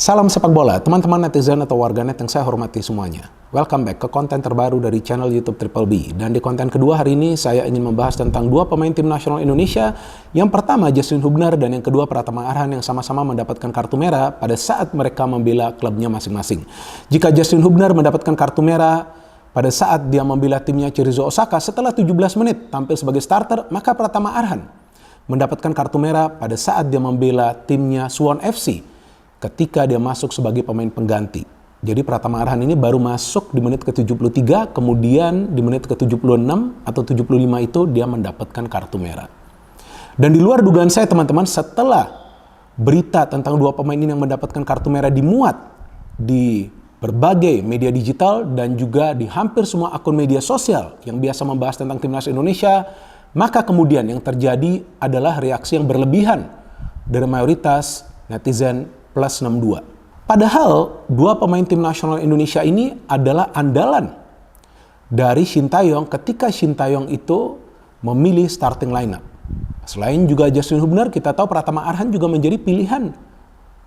Salam sepak bola, teman-teman netizen atau warganet yang saya hormati semuanya. Welcome back ke konten terbaru dari channel YouTube Triple B. Dan di konten kedua hari ini saya ingin membahas tentang dua pemain tim nasional Indonesia. Yang pertama Justin Hubner dan yang kedua Pratama Arhan yang sama-sama mendapatkan kartu merah pada saat mereka membela klubnya masing-masing. Jika Justin Hubner mendapatkan kartu merah pada saat dia membela timnya Cerezo Osaka setelah 17 menit tampil sebagai starter, maka Pratama Arhan mendapatkan kartu merah pada saat dia membela timnya Suwon FC ketika dia masuk sebagai pemain pengganti. Jadi Pratama Arhan ini baru masuk di menit ke-73, kemudian di menit ke-76 atau 75 itu dia mendapatkan kartu merah. Dan di luar dugaan saya teman-teman, setelah berita tentang dua pemain ini yang mendapatkan kartu merah dimuat di berbagai media digital dan juga di hampir semua akun media sosial yang biasa membahas tentang timnas Indonesia, maka kemudian yang terjadi adalah reaksi yang berlebihan dari mayoritas netizen plus 62. Padahal dua pemain tim nasional Indonesia ini adalah andalan dari Shin Tae-yong ketika Shin Tae-yong itu memilih starting lineup. Selain juga Justin Hubner, kita tahu Pratama Arhan juga menjadi pilihan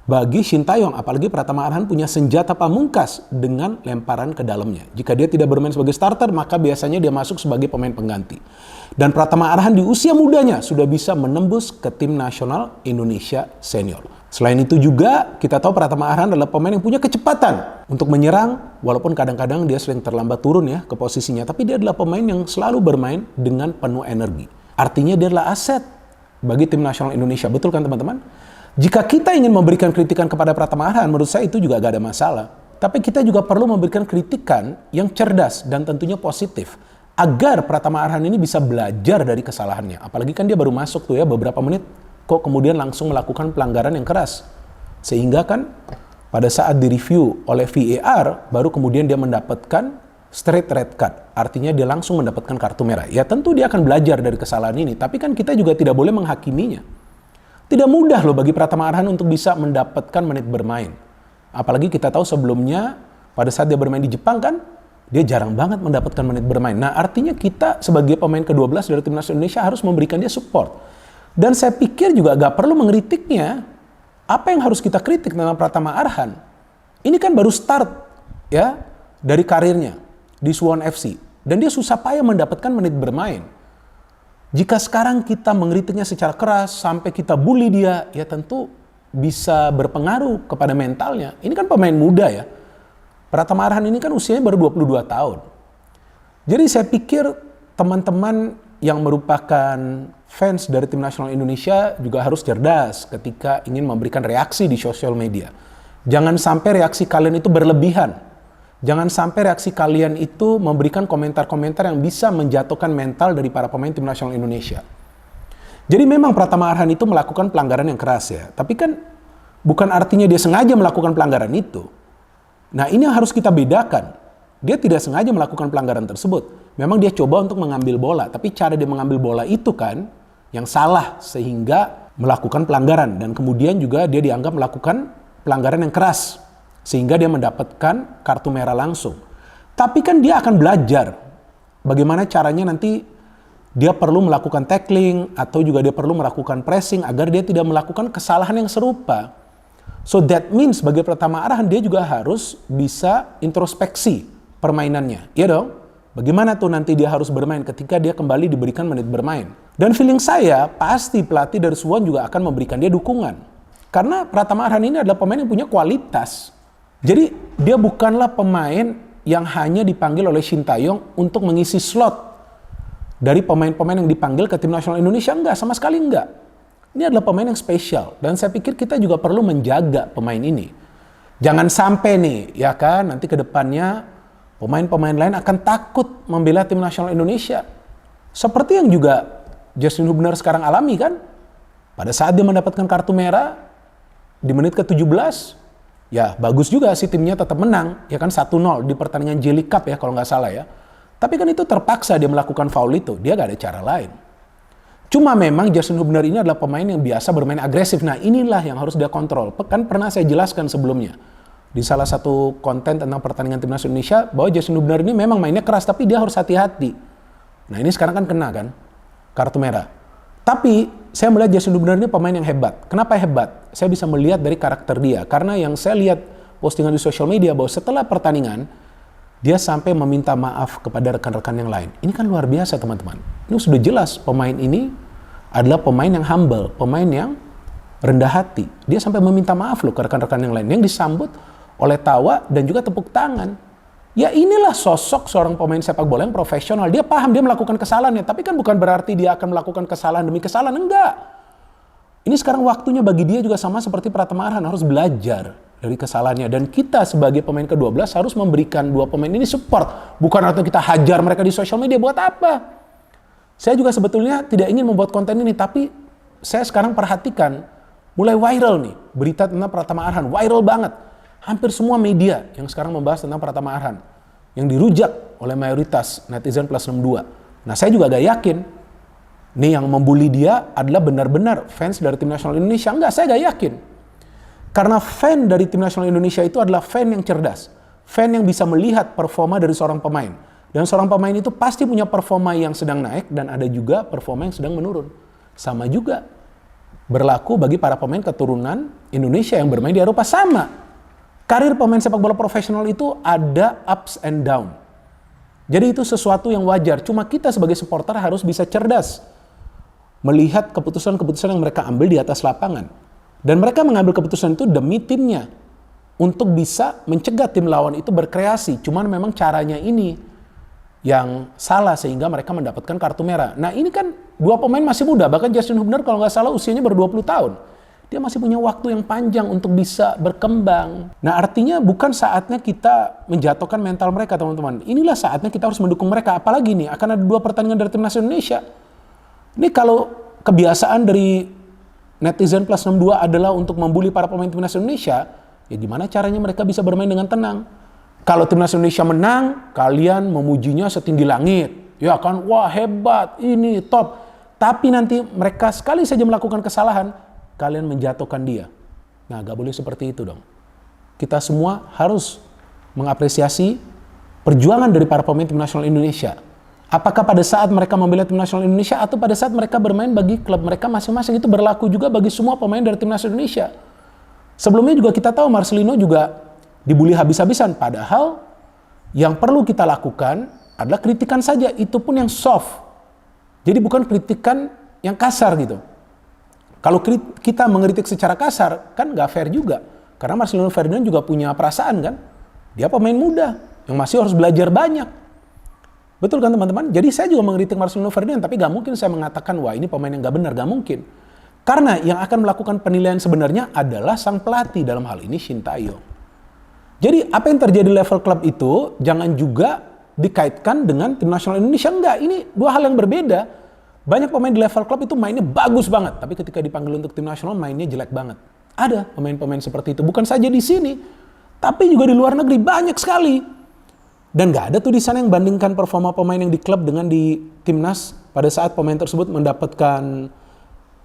bagi Shin Tae-yong, apalagi Pratama Arhan punya senjata pamungkas dengan lemparan ke dalamnya. Jika dia tidak bermain sebagai starter, maka biasanya dia masuk sebagai pemain pengganti. Dan Pratama Arhan di usia mudanya sudah bisa menembus ke tim nasional Indonesia senior. Selain itu juga kita tahu Pratama Arhan adalah pemain yang punya kecepatan untuk menyerang, walaupun kadang-kadang dia sering terlambat turun ya ke posisinya, tapi dia adalah pemain yang selalu bermain dengan penuh energi. Artinya dia adalah aset bagi tim nasional Indonesia, betul kan teman-teman? Jika kita ingin memberikan kritikan kepada Pratama Arhan, menurut saya itu juga gak ada masalah. Tapi kita juga perlu memberikan kritikan yang cerdas dan tentunya positif, agar Pratama Arhan ini bisa belajar dari kesalahannya. Apalagi kan dia baru masuk tuh ya beberapa menit, kok kemudian langsung melakukan pelanggaran yang keras. Sehingga kan pada saat direview oleh VAR, baru kemudian dia mendapatkan straight red card. Artinya dia langsung mendapatkan kartu merah. Ya tentu dia akan belajar dari kesalahan ini, tapi kan kita juga tidak boleh menghakiminya. Tidak mudah loh bagi Pratama Arhan untuk bisa mendapatkan menit bermain. Apalagi kita tahu sebelumnya pada saat dia bermain di Jepang kan, dia jarang banget mendapatkan menit bermain. Nah artinya kita sebagai pemain ke-12 dari timnas Indonesia harus memberikan dia support. Dan saya pikir juga gak perlu mengkritiknya. Apa yang harus kita kritik tentang Pratama Arhan? Ini kan baru start ya dari karirnya di Suwon FC. Dan dia susah payah mendapatkan menit bermain. Jika sekarang kita mengkritiknya secara keras sampai kita bully dia, ya tentu bisa berpengaruh kepada mentalnya. Ini kan pemain muda ya. Pratama Arhan ini kan usianya baru 22 tahun. Jadi saya pikir teman-teman yang merupakan fans dari tim nasional Indonesia juga harus cerdas ketika ingin memberikan reaksi di sosial media. Jangan sampai reaksi kalian itu berlebihan. Jangan sampai reaksi kalian itu memberikan komentar-komentar yang bisa menjatuhkan mental dari para pemain tim nasional Indonesia. Jadi memang Pratama Arhan itu melakukan pelanggaran yang keras ya. Tapi kan bukan artinya dia sengaja melakukan pelanggaran itu. Nah ini yang harus kita bedakan. Dia tidak sengaja melakukan pelanggaran tersebut. Memang dia coba untuk mengambil bola. Tapi cara dia mengambil bola itu kan yang salah sehingga melakukan pelanggaran. Dan kemudian juga dia dianggap melakukan pelanggaran yang keras. Sehingga dia mendapatkan kartu merah langsung. Tapi kan dia akan belajar bagaimana caranya nanti dia perlu melakukan tackling atau juga dia perlu melakukan pressing agar dia tidak melakukan kesalahan yang serupa. So that means bagi Pratama Arhan dia juga harus bisa introspeksi permainannya. Iya dong? Bagaimana tuh nanti dia harus bermain ketika dia kembali diberikan menit bermain. Dan feeling saya pasti pelatih dari Suwon juga akan memberikan dia dukungan. Karena Pratama Arhan ini adalah pemain yang punya kualitas. Jadi dia bukanlah pemain yang hanya dipanggil oleh Shin Tae-yong untuk mengisi slot dari pemain-pemain yang dipanggil ke tim nasional Indonesia. Enggak, sama sekali enggak. Ini adalah pemain yang spesial dan saya pikir kita juga perlu menjaga pemain ini. Jangan sampai nih ya kan nanti ke depannya pemain-pemain lain akan takut membela tim nasional Indonesia. Seperti yang juga Justin Hubner sekarang alami kan. Pada saat dia mendapatkan kartu merah di menit ke-17, ya bagus juga sih timnya tetap menang. Ya kan 1-0 di pertandingan Jelly Cup ya kalau nggak salah ya. Tapi kan itu terpaksa dia melakukan foul itu. Dia nggak ada cara lain. Cuma memang Justin Hubner ini adalah pemain yang biasa bermain agresif. Nah inilah yang harus dia kontrol. Kan pernah saya jelaskan sebelumnya. Di salah satu konten tentang pertandingan timnas Indonesia. Bahwa Justin Hubner ini memang mainnya keras. Tapi dia harus hati-hati. Nah ini sekarang kan kena kan. Kartu merah. Tapi saya melihat Justin Hubner ini pemain yang hebat. Kenapa hebat? Saya bisa melihat dari karakter dia. Karena yang saya lihat postingan di sosial media bahwa setelah pertandingan, dia sampai meminta maaf kepada rekan-rekan yang lain. Ini kan luar biasa teman-teman. Ini sudah jelas pemain ini adalah pemain yang humble, pemain yang rendah hati. Dia sampai meminta maaf loh ke rekan-rekan yang lain. Yang disambut oleh tawa dan juga tepuk tangan. Ya inilah sosok seorang pemain sepak bola yang profesional. Dia paham dia melakukan kesalahannya. Tapi kan bukan berarti dia akan melakukan kesalahan demi kesalahan. Enggak. Ini sekarang waktunya bagi dia juga sama seperti Pratama Arhan. Harus belajar dari kesalahannya. Dan kita sebagai pemain ke-12 harus memberikan dua pemain ini support. Bukan artinya kita hajar mereka di sosial media. Buat apa? Saya juga sebetulnya tidak ingin membuat konten ini. Tapi saya sekarang perhatikan. Mulai viral nih. Berita tentang Pratama Arhan. Viral banget. Hampir semua media yang sekarang membahas tentang Pratama Arhan. Yang dirujak oleh mayoritas netizen plus 62. Nah saya juga gak yakin. Nih yang membuli dia adalah benar-benar fans dari tim nasional Indonesia. Enggak, saya gak yakin. Karena fan dari tim nasional Indonesia itu adalah fan yang cerdas. Fan yang bisa melihat performa dari seorang pemain. Dan seorang pemain itu pasti punya performa yang sedang naik dan ada juga performa yang sedang menurun. Sama juga berlaku bagi para pemain keturunan Indonesia yang bermain di Eropa. Sama. Karir pemain sepak bola profesional itu ada ups and down. Jadi itu sesuatu yang wajar. Cuma kita sebagai supporter harus bisa cerdas melihat keputusan-keputusan yang mereka ambil di atas lapangan. Dan mereka mengambil keputusan itu demi timnya. Untuk bisa mencegah tim lawan itu berkreasi. Cuman memang caranya ini yang salah sehingga mereka mendapatkan kartu merah. Nah ini kan dua pemain masih muda. Bahkan Justin Hubner kalau nggak salah usianya baru 20 tahun. Dia masih punya waktu yang panjang untuk bisa berkembang. Nah artinya bukan saatnya kita menjatuhkan mental mereka teman-teman. Inilah saatnya kita harus mendukung mereka. Apalagi nih akan ada dua pertandingan dari timnas Indonesia. Ini kalau kebiasaan dari netizen plus 62 adalah untuk membuli para pemain timnas Indonesia, ya gimana caranya mereka bisa bermain dengan tenang? Kalau timnas Indonesia menang, kalian memujinya setinggi langit. Ya kan, wah hebat, ini top. Tapi nanti mereka sekali saja melakukan kesalahan, kalian menjatuhkan dia. Nah, gak boleh seperti itu dong. Kita semua harus mengapresiasi perjuangan dari para pemain tim nasional Indonesia. Apakah pada saat mereka membela tim nasional Indonesia atau pada saat mereka bermain bagi klub mereka masing-masing, itu berlaku juga bagi semua pemain dari timnas Indonesia. Sebelumnya juga kita tahu Marcelino juga dibully habis-habisan. Padahal yang perlu kita lakukan adalah kritikan saja, itu pun yang soft. Jadi bukan kritikan yang kasar gitu. Kalau kita mengkritik secara kasar kan gak fair juga. Karena Marcelino Ferdinand juga punya perasaan kan. Dia pemain muda yang masih harus belajar banyak. Betul kan teman-teman? Jadi saya juga mengkritik Marcelino Ferdinand, tapi gak mungkin saya mengatakan, wah ini pemain yang gak benar, gak mungkin. Karena yang akan melakukan penilaian sebenarnya adalah sang pelatih, dalam hal ini Shin Tae-yong. Jadi apa yang terjadi level klub itu, jangan juga dikaitkan dengan tim nasional Indonesia. Enggak, ini dua hal yang berbeda. Banyak pemain di level klub itu mainnya bagus banget, tapi ketika dipanggil untuk tim nasional mainnya jelek banget. Ada pemain-pemain seperti itu, bukan saja di sini, tapi juga di luar negeri, banyak sekali. Dan gak ada tuh di sana yang bandingkan performa pemain yang di klub dengan di timnas pada saat pemain tersebut mendapatkan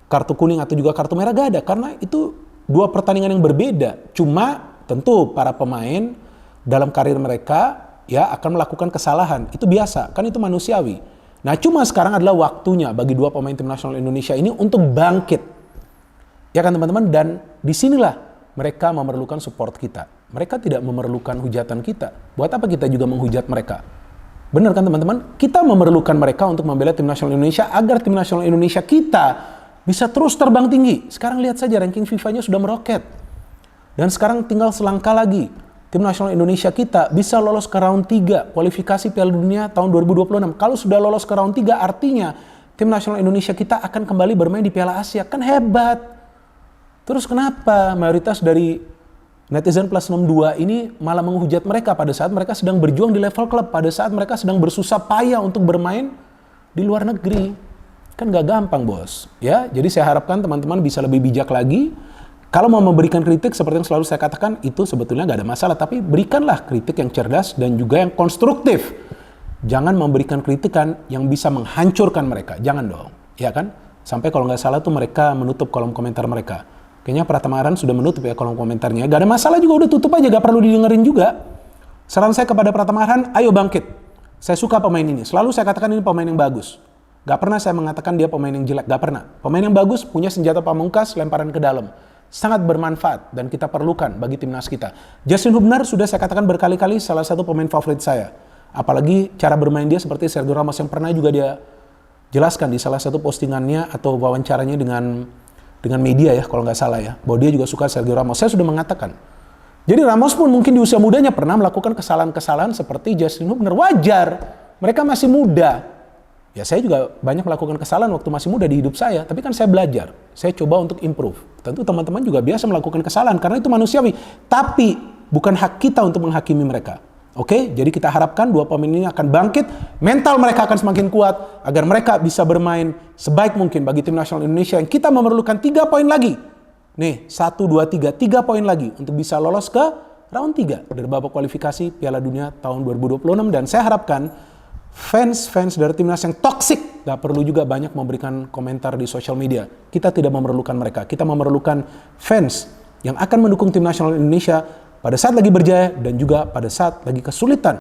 kartu kuning atau juga kartu merah. Gak ada, karena itu dua pertandingan yang berbeda. Cuma tentu para pemain dalam karir mereka ya akan melakukan kesalahan. Itu biasa, kan itu manusiawi. Nah cuma sekarang adalah waktunya bagi dua pemain tim nasional Indonesia ini untuk bangkit. Ya kan teman-teman, dan disinilah mereka memerlukan support kita. Mereka tidak memerlukan hujatan kita. Buat apa kita juga menghujat mereka? Benar kan teman-teman? Kita memerlukan mereka untuk membela tim nasional Indonesia agar tim nasional Indonesia kita bisa terus terbang tinggi. Sekarang lihat saja ranking FIFA-nya sudah meroket. Dan sekarang tinggal selangkah lagi. Tim nasional Indonesia kita bisa lolos ke round 3 kualifikasi Piala Dunia tahun 2026. Kalau sudah lolos ke round 3 artinya tim nasional Indonesia kita akan kembali bermain di Piala Asia. Kan hebat. Terus kenapa mayoritas dari netizen plus 62 ini malah menghujat mereka pada saat mereka sedang berjuang di level klub, pada saat mereka sedang bersusah payah untuk bermain di luar negeri. Kan gak gampang bos. Ya, jadi saya harapkan teman-teman bisa lebih bijak lagi. Kalau mau memberikan kritik seperti yang selalu saya katakan, itu sebetulnya gak ada masalah. Tapi berikanlah kritik yang cerdas dan juga yang konstruktif. Jangan memberikan kritikan yang bisa menghancurkan mereka. Jangan dong. Ya kan? Sampai kalau gak salah tuh mereka menutup kolom komentar mereka. Kayaknya Pratama Arhan sudah menutup ya kolom komentarnya. Gak ada masalah juga, udah tutup aja, gak perlu didengerin juga. Saran saya kepada Pratama Arhan, ayo bangkit. Saya suka pemain ini. Selalu saya katakan ini pemain yang bagus. Gak pernah saya mengatakan dia pemain yang jelek, gak pernah. Pemain yang bagus, punya senjata pamungkas, lemparan ke dalam. Sangat bermanfaat dan kita perlukan bagi timnas kita. Justin Hubner sudah saya katakan berkali-kali salah satu pemain favorit saya. Apalagi cara bermain dia seperti Sergio Ramos yang pernah juga dia jelaskan di salah satu postingannya atau wawancaranya dengan media ya, kalau nggak salah ya. Bahwa dia juga suka Sergio Ramos. Saya sudah mengatakan. Jadi Ramos pun mungkin di usia mudanya pernah melakukan kesalahan-kesalahan seperti Justin Hubner. Wajar, mereka masih muda. Ya saya juga banyak melakukan kesalahan waktu masih muda di hidup saya, tapi kan saya belajar. Saya coba untuk improve. Tentu teman-teman juga biasa melakukan kesalahan karena itu manusiawi. Tapi bukan hak kita untuk menghakimi mereka. Oke, jadi kita harapkan dua pemain ini akan bangkit, mental mereka akan semakin kuat agar mereka bisa bermain sebaik mungkin bagi tim nasional Indonesia yang kita memerlukan 3 poin lagi. Nih, 1, 2, 3 poin lagi untuk bisa lolos ke round 3 dari babak kualifikasi Piala Dunia tahun 2026 dan saya harapkan fans dari timnas yang toksik gak perlu juga banyak memberikan komentar di sosial media. Kita tidak memerlukan mereka. Kita memerlukan fans yang akan mendukung tim nasional Indonesia pada saat lagi berjaya dan juga pada saat lagi kesulitan.